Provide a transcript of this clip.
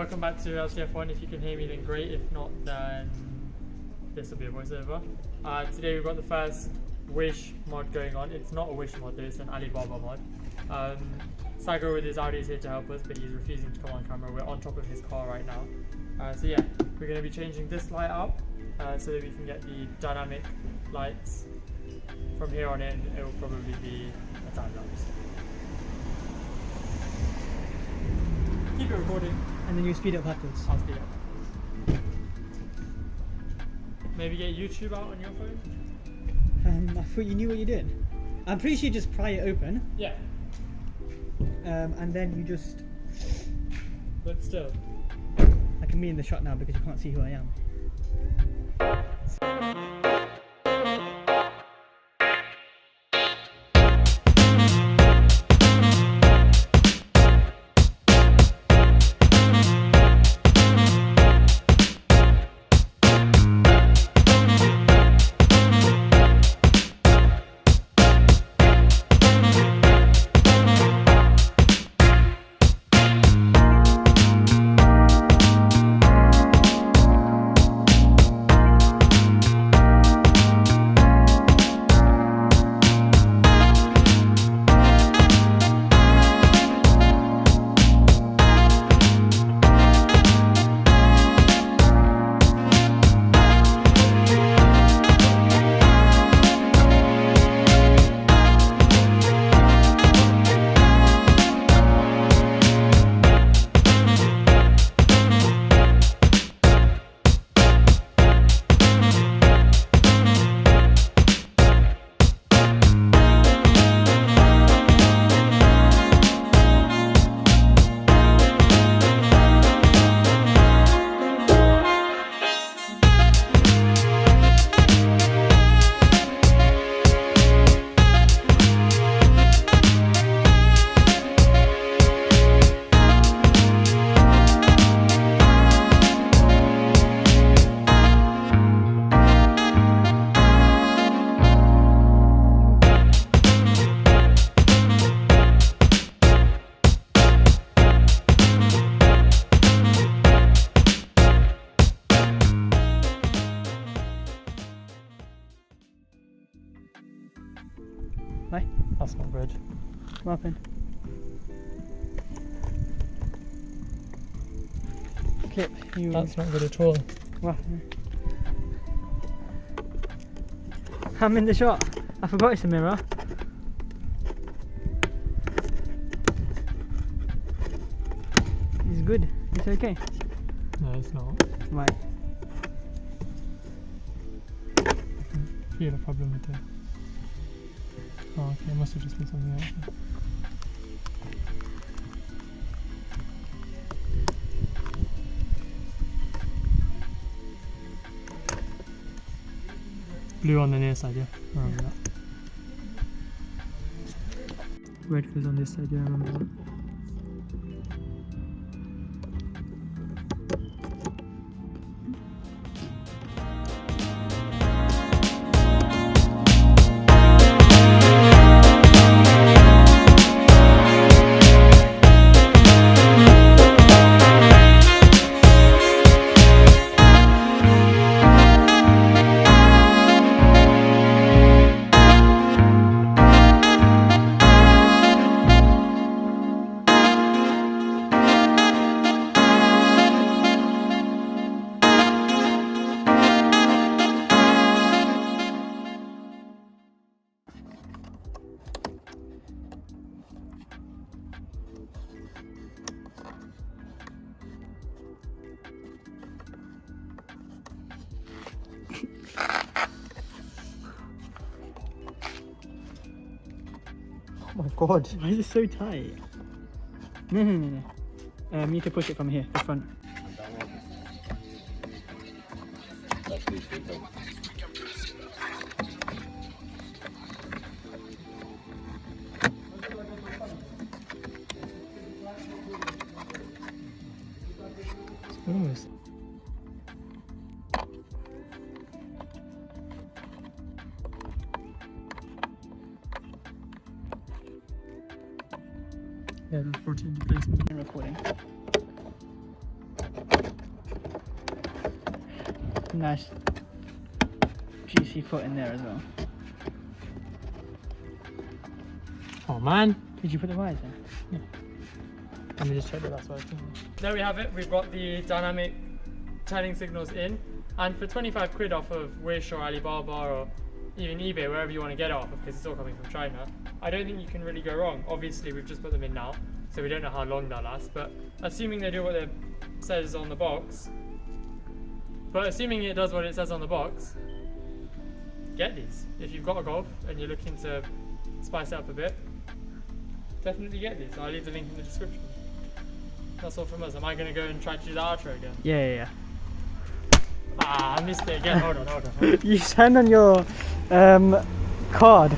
welcome back to LTF1. If you can hear me, then great. If not, then this will be a voiceover. Today we've got the first Wish mod going on. It's not a Wish mod though, it's an Alibaba mod. Sagar with his Audi is here to help us, but he's refusing to come on camera. We're on top of his car right now. So yeah, we're going to be changing this light up so that we can get the dynamic lights. From here on in, it will probably be a time lapse. Keep it recording. And then you speed up backwards. I'll speed up. Maybe get YouTube out on your phone? I thought you knew what you did. I'm pretty sure you just pry it open. Yeah. And then you just... But still. I can be in the shot now because you can't see who I am. Why? That's not good. What happened? Clip, you... That's not good at all. What happened? I'm in the shot. I forgot it's a mirror. It's good. It's okay. No, it's not. Why? I feel a problem with it. Oh, okay, it must have just been something else. Blue on the near side, yeah? I remember that. Red fizz on this side, yeah, I remember that. Oh my god, why is it so tight? No. You need to push it from here, the front. Smooth. Yeah, the 14 placement. Recording. Nice juicy foot in there as well. Oh man. Did you put the wires in? Yeah. Let me just check that that's what it's doing. There we have it. We've got the dynamic turning signals in, and for 25 quid off of Wish or Alibaba or even eBay, wherever you want to get it off of, because it's all coming from China, I don't think you can really go wrong. Obviously we've just put them in now, so we don't know how long they'll last, but assuming they do what it says on the box, assuming it does what it says on the box, get these. If you've got a Golf and you're looking to spice it up a bit, definitely get these. I'll leave the link in the description. That's all from us. Am I going to go and try to do the outro again? Yeah. Ah, I missed it again. Hold on. You stand on your card.